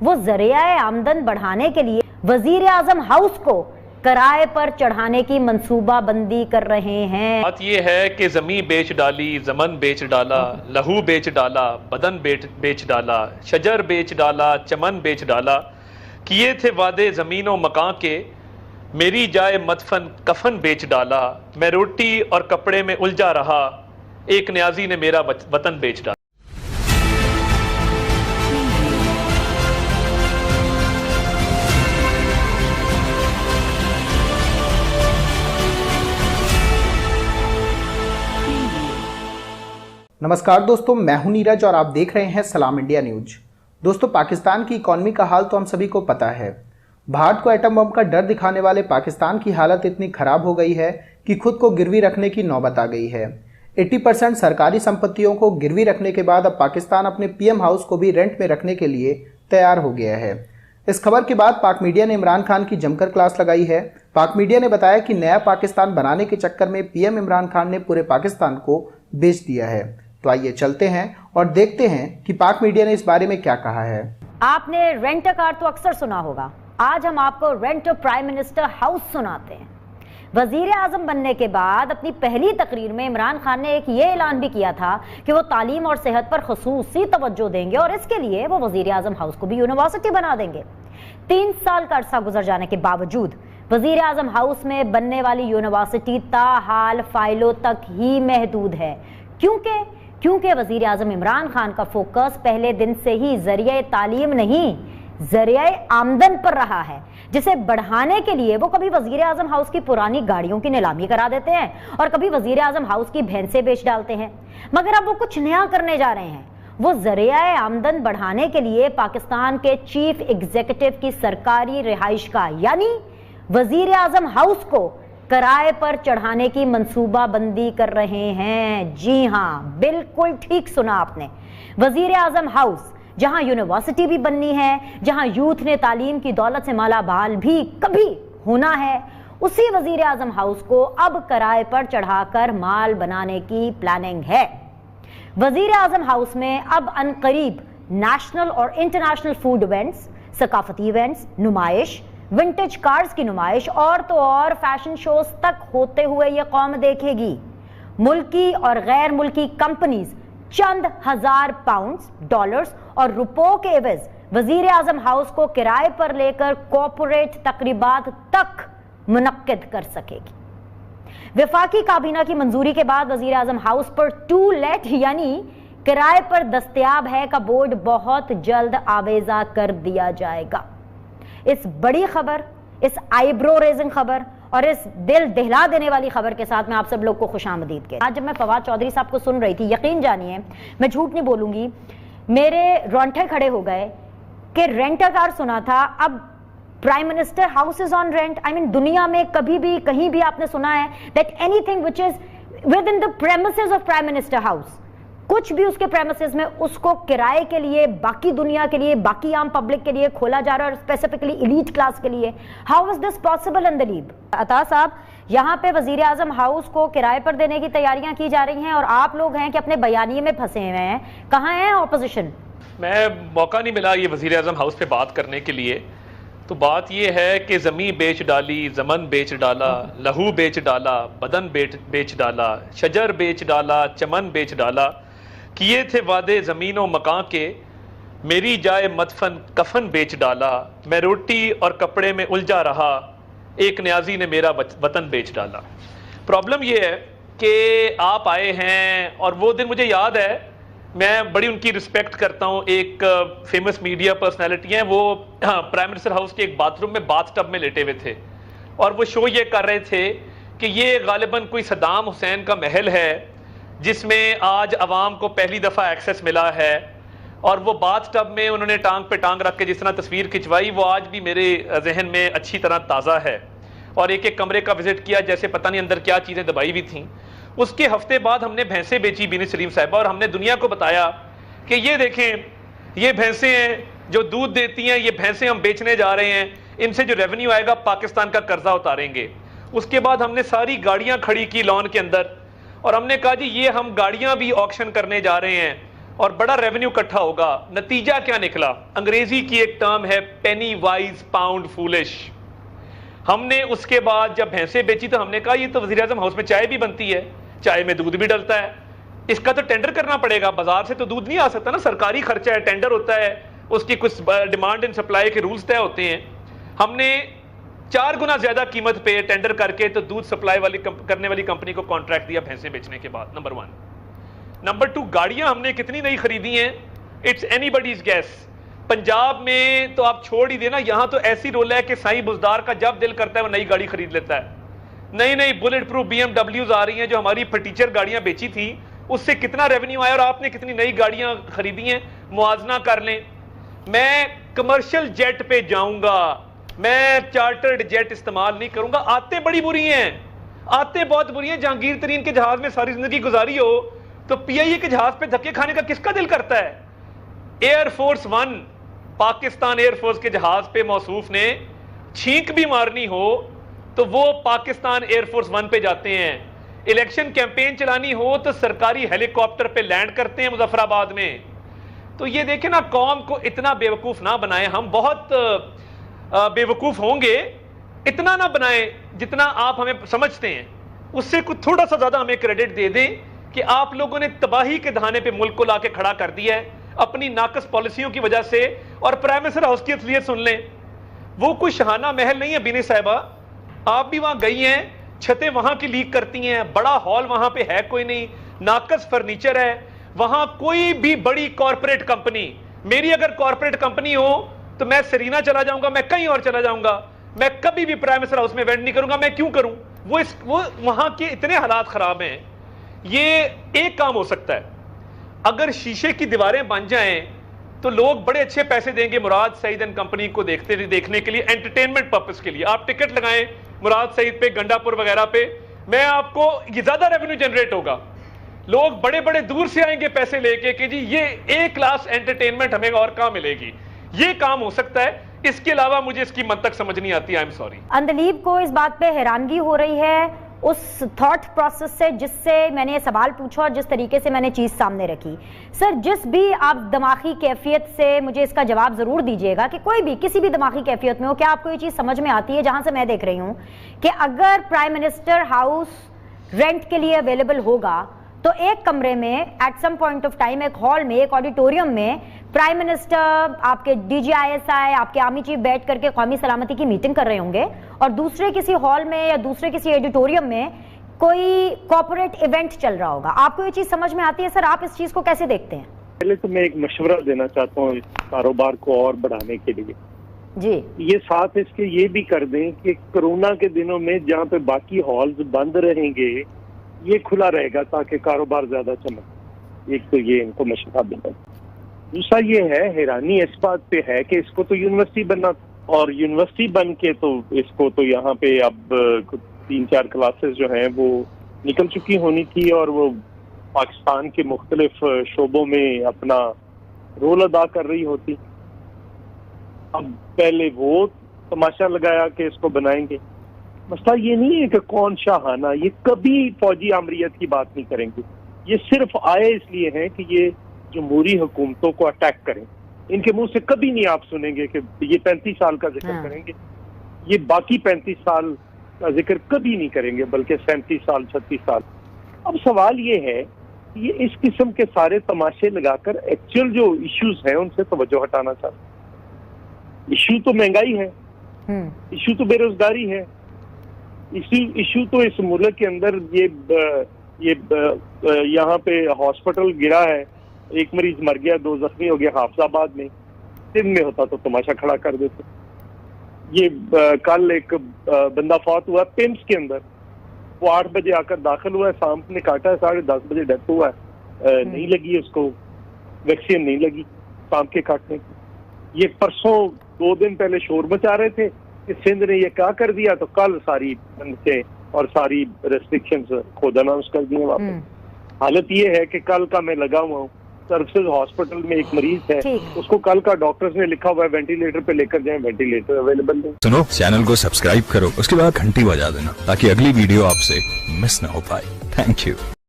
वो जरिया आमदन बढ़ाने के लिए वजीर आजम हाउस को किराए पर चढ़ाने की मंसूबाबंदी कर रहे हैं। बात ये है कि जमीन बेच डाली, जमन बेच डाला, लहू बेच डाला, बदन बेच डाला, शजर बेच डाला, चमन बेच डाला। किए थे वादे ज़मीनों मकां के, मेरी जाए मदफन कफन बेच डाला। मैं रोटी और कपड़े में उलझा रहा, एक न्याजी ने मेरा वतन बेच डाला। नमस्कार दोस्तों, मैं हूं नीरज और आप देख रहे हैं सलाम इंडिया न्यूज। दोस्तों, पाकिस्तान की इकॉनमी का हाल तो हम सभी को पता है। भारत को एटम बम का डर दिखाने वाले पाकिस्तान की हालत इतनी खराब हो गई है कि खुद को गिरवी रखने की नौबत आ गई है। 80% सरकारी संपत्तियों को गिरवी रखने के बाद अब पाकिस्तान अपने पीएम हाउस को भी रेंट में रखने के लिए तैयार हो गया है। इस खबर के बाद पाक मीडिया ने इमरान खान की जमकर क्लास लगाई है। पाक मीडिया ने बताया कि नया पाकिस्तान बनाने के चक्कर में पीएम इमरान खान ने पूरे पाकिस्तान को बेच दिया है। तो आइए चलते हैं और देखते हैं कि पाक मीडिया ने इस बारे में क्या कहा है। आपने रेंट अ कार तो अक्सर सुना होगा, आज हम आपको rent a prime minister house सुनाते हैं। वजीर आजम बनने के बाद अपनी पहली तकरीर में इमरान खान ने एक ये ऐलान भी किया था कि वो तालीम और सेहत पर खसूसी तवज्जो देंगे और इसके लिए वो वजीर आजम हाउस को भी यूनिवर्सिटी बना देंगे। 3 साल का अरसा गुजर जाने के बावजूद वजीर आजम हाउस में बनने वाली यूनिवर्सिटी ताहाल फाइलों तक ही महदूद है। क्योंकि वजीर आजम इमरान खान का फोकस पहले दिन से ही जरिए तालीम नहीं, जरिए आमदन पर रहा है, जिसे बढ़ाने के लिए वो कभी वजीर आजम हाउस की पुरानी गाड़ियों की नीलामी करा देते हैं और कभी वजीर आजम हाउस की भैंसें बेच डालते हैं। मगर अब वो कुछ नया करने जा रहे हैं। वो जरिया आमदन बढ़ाने के लिए पाकिस्तान के चीफ एग्जीक्यूटिव की सरकारी रिहाइश का यानी वजीर आजम हाउस को किराए पर चढ़ाने की मंसूबाबंदी कर रहे हैं। जी हां, बिल्कुल ठीक सुना आपने। वजीर आजम हाउस जहां यूनिवर्सिटी भी बननी है, जहां यूथ ने तालीम की दौलत से मालामाल भी कभी होना है, उसी वजीर आजम हाउस को अब किराए पर चढ़ाकर माल बनाने की प्लानिंग है। वजीर आजम हाउस में अब अनकरीब नेशनल और इंटरनेशनल फूड इवेंट्स, सकाफती इवेंट्स, नुमाइश, विंटेज कार्स की नुमाइश और तो और फैशन शोज तक होते हुए यह कौम देखेगी। मुल्की और गैर मुल्की कंपनीज चंद हजार पाउंड्स, डॉलर्स और रुपयों के एवज वजीर आजम हाउस को किराए पर लेकर कॉर्पोरेट तकरीबात तक मुनक्किद कर सकेगी। वफाकी काबीना की मंजूरी के बाद वजीर आजम हाउस पर टू लेट यानी किराए पर दस्तयाब है का बोर्ड बहुत जल्द आवेजा कर दिया जाएगा। इस बड़ी खबर, इस आईब्रो रेजिंग खबर और इस दिल दहला देने वाली खबर के साथ मैं आप सब लोग को खुशामदीद कहती हूं। आज जब मैं फवाद चौधरी साहब को सुन रही थी, यकीन जानिए मैं झूठ नहीं बोलूंगी, मेरे रोंगटे खड़े हो गए कि रेंट अ कार सुना था, अब prime minister house is on rent. I mean, दुनिया में कभी भी कहीं भी आपने सुना है that anything which is with in the premises of prime minister house, कुछ भी उसके प्रेमिसेस में उसको किराए के लिए, बाकी दुनिया के लिए, बाकी आम पब्लिक के लिए खोला जा रहा है और स्पेसिफिकली एलीट क्लास के लिए? How is this possible in the leap? अता साहब, यहाँ पे वजीर आजम हाउस को किराए पर देने की तैयारियां की जा रही हैं और आप लोग हैं कि अपने बयानिए में फंसे हुए हैं। कहाँ है ऑपोजिशन? मैं मौका नहीं मिला ये वजीर आजम हाउस पे बात करने के लिए। तो बात ये है कि ज़मीन बेच डाली, जमन बेच डाला, लहू बेच डाला, बदन बेच डाला, शजर बेच डाला, चमन बेच डाला। किए थे वादे ज़मीनों मकां के, मेरी जाए मदफन कफन बेच डाला। मैं रोटी और कपड़े में उलझा रहा, एक न्याजी ने मेरा वतन बेच डाला। प्रॉब्लम ये है कि आप आए हैं और वो दिन मुझे याद है, मैं बड़ी उनकी रिस्पेक्ट करता हूँ। एक फेमस मीडिया पर्सनैलिटी हैं, वो प्राइम मिनिस्टर हाउस के एक बाथरूम में बाथ टब में लेटे हुए थे और वो शो ये कर रहे थे कि ये गालिबन कोई सद्दाम हुसैन का महल है जिसमें आज अवाम को पहली दफ़ा एक्सेस मिला है। और वो बाथ टब में उन्होंने टांग पे टांग रख के जिस तरह तस्वीर खिंचवाई, वो आज भी मेरे जहन में अच्छी तरह ताज़ा है। और एक एक कमरे का विजिट किया, जैसे पता नहीं अंदर क्या चीज़ें दबाई हुई थी। उसके हफ्ते बाद हमने भैंसें बेची बीनी सलीम साहिबा, और हमने दुनिया को बताया कि ये देखें, ये भैंसें हैं जो दूध देती हैं, ये भैंसें हम बेचने जा रहे हैं, इनसे जो रेवेन्यू आएगा पाकिस्तान का कर्जा उतारेंगे। उसके बाद हमने सारी गाड़ियाँ खड़ी की लॉन के अंदर और हमने कहा जी ये हम गाड़ियाँ भी ऑक्शन करने जा रहे हैं और बड़ा रेवेन्यू इकट्ठा होगा। नतीजा क्या निकला? अंग्रेजी की एक टर्म है पेनी वाइज पाउंड फूलिश। हमने उसके बाद जब भैंसें बेची तो हमने कहा ये तो वज़ीर आज़म हाउस में चाय भी बनती है, चाय में दूध भी डलता है, इसका तो टेंडर करना पड़ेगा, बाजार से तो दूध नहीं आ सकता ना, सरकारी खर्चा है, टेंडर होता है, उसकी कुछ डिमांड एंड सप्लाई के रूल्स तय होते हैं। हमने 4 गुना ज्यादा कीमत पे टेंडर करके तो दूध सप्लाई करने वाली कंपनी को कॉन्ट्रैक्ट दिया भैंसें बेचने के बाद, नंबर 1। नंबर 2, गाड़ियां हमने कितनी नई खरीदी हैं, इट्स एनीबडीज गैस। पंजाब में तो आप छोड़ ही देना, यहां तो ऐसी रोल है कि साईं बुजदार का जब दिल करता है वो नई गाड़ी खरीद लेता है। नई नई बुलेट प्रूफ BMW आ रही हैं, जो हमारी फटीचर गाड़ियां बेची थी उससे कितना रेवेन्यू आया और आपने कितनी नई गाड़ियां खरीदी हैं, मुआवजा कर लें। मैं कमर्शियल जेट पे जाऊंगा, मैं चार्टर्ड जेट इस्तेमाल नहीं करूंगा। आते बड़ी बुरी हैं, आते बहुत बुरी हैं। जहांगीर तरीन के जहाज में सारी जिंदगी गुजारी हो तो PIA के जहाज पे धक्के खाने का किसका दिल करता है? एयरफोर्स 1 पाकिस्तान एयरफोर्स के जहाज पे मौसूफ ने छींक भी मारनी हो तो वो पाकिस्तान एयरफोर्स 1 पे जाते हैं। इलेक्शन कैंपेन चलानी हो तो सरकारी हेलीकॉप्टर पे लैंड करते हैं मुजफ्फराबाद में। तो ये देखें ना, कौम को इतना बेवकूफ ना बनाएं, हम बहुत बेवकूफ होंगे, इतना ना बनाएं जितना आप हमें समझते हैं, उससे कुछ थोड़ा सा ज्यादा हमें क्रेडिट दे दें कि आप लोगों ने तबाही के दहाने पे मुल्क को लाके खड़ा कर दिया है अपनी नाकस पॉलिसियों की वजह से। और प्राइम मिनिस्टर हाउस की असलियत सुन लें, वो कोई शहाना महल नहीं है बिनी साहिबा, आप भी वहां गई हैं, छतें वहां की लीक करती हैं, बड़ा हॉल वहां पे है कोई नहीं, नाकस फर्नीचर है वहां। कोई भी बड़ी कॉर्पोरेट कंपनी, मेरी अगर कॉर्पोरेट कंपनी हो तो मैं सरीना चला जाऊंगा, मैं कहीं और चला जाऊंगा, मैं कभी भी प्राइम मिनिस्टर हाउस में इवेंट नहीं करूंगा। मैं क्यों करूं? वो वहां के इतने हालात खराब हैं। ये एक काम हो सकता है, अगर शीशे की दीवारें बन जाएं तो लोग बड़े अच्छे पैसे देंगे मुराद सईद एंड कंपनी को देखने के लिए, एंटरटेनमेंट पर्पस के लिए। आप टिकट लगाएं मुराद सईद पे, गंडापुर वगैरह पे, मैं आपको ये ज्यादा रेवेन्यू जनरेट होगा। लोग बड़े बड़े दूर से आएंगे पैसे लेके कि जी ये A क्लास एंटरटेनमेंट हमें और कहां मिलेगी। ये काम हो सकता है, इसके अलावा मुझे इसकी मंतक समझ नहीं आती। I am sorry. अंदलीब को इस बात पे हैरानगी हो रही है उस थॉट प्रोसेस से जिससे मैंने ये सवाल पूछा और जिस तरीके से मैंने चीज सामने रखी। सर, जिस भी आप दिमागी कैफियत से, मुझे इसका जवाब जरूर दीजिएगा कि कोई भी किसी भी दिमागी कैफियत में हो, क्या आपको ये चीज समझ में आती है जहां से मैं देख रही हूं कि अगर प्राइम मिनिस्टर हाउस रेंट के लिए अवेलेबल होगा तो एक कमरे में at some point of time, एक हॉल में, एक ऑडिटोरियम में प्राइम मिनिस्टर, आपके DGISI, आपके आर्मी चीफ बैठ करके कौमी सलामती की मीटिंग कर रहे होंगे और दूसरे किसी हॉल में या दूसरे किसी ऑडिटोरियम में कोई कॉर्पोरेट इवेंट चल रहा होगा। आपको ये चीज समझ में आती है? सर, आप इस चीज को कैसे देखते हैं? पहले तो मैं एक मशवरा देना चाहता हूँ इस कारोबार को और बढ़ाने के लिए जी। ये साथ इसके ये भी कर दें कि कोरोना के दिनों में जहाँ पे बाकी हॉल्स बंद रहेंगे ये खुला रहेगा ताकि कारोबार ज्यादा चमके। एक तो ये इनको मशवरा देना। दूसरा ये है, हैरानी इस बात पे है कि इसको तो यूनिवर्सिटी बनना, और यूनिवर्सिटी बन के तो इसको तो यहाँ पे अब 3-4 क्लासेस जो हैं वो निकल चुकी होनी थी और वो पाकिस्तान के मुख्तलिफ शोबों में अपना रोल अदा कर रही होती। अब पहले वो तमाशा लगाया कि इसको बनाएंगे। मसला ये नहीं है कि कौन शाहाना, ये कभी फौजी आमरीत की बात नहीं करेंगे। ये सिर्फ आए इसलिए हैं कि ये जमहूरी हुकूमतों को अटैक करें। इनके मुंह से कभी नहीं आप सुनेंगे कि ये 35 साल का जिक्र करेंगे। ये बाकी 35 साल का जिक्र कभी नहीं करेंगे, बल्कि 37 साल 36 साल। अब सवाल ये है, ये इस किस्म के सारे तमाशे लगाकर एक्चुअल जो इश्यूज हैं उनसे तवज्जो हटाना चाहते। इश्यू तो महंगाई है, इश्यू तो बेरोजगारी है, इश्यू तो इस मुल्क के अंदर ये यहाँ पे हॉस्पिटल गिरा है, एक मरीज मर गया, 2 जख्मी हो गया हाफिजाबाद में। दिन में होता तो तमाशा खड़ा कर देते। ये कल एक बंदा फौत हुआ पिम्स के अंदर, वो 8 बजे आकर दाखिल हुआ है, सांप ने काटा है, 10:30 बजे डेथ हुआ है। नहीं लगी उसको, वैक्सीन नहीं लगी सांप के काटने की। ये परसों 2 दिन पहले शोर मचा रहे थे कि सिंध ने ये क्या कर दिया, तो कल सारी बंदें और सारी रेस्ट्रिक्शंस खुद अनाउंस कर दिए वापस। हालत ये है कि कल का मैं लगा हुआ हूँ सर्विसेज हॉस्पिटल में, एक मरीज है, उसको कल का डॉक्टर्स ने लिखा हुआ है वेंटिलेटर पे लेकर जाएं, वेंटिलेटर अवेलेबल नहीं। सुनो, चैनल को सब्सक्राइब करो, उसके बाद घंटी बजा देना ताकि अगली वीडियो आपसे मिस ना हो पाए। Thank you.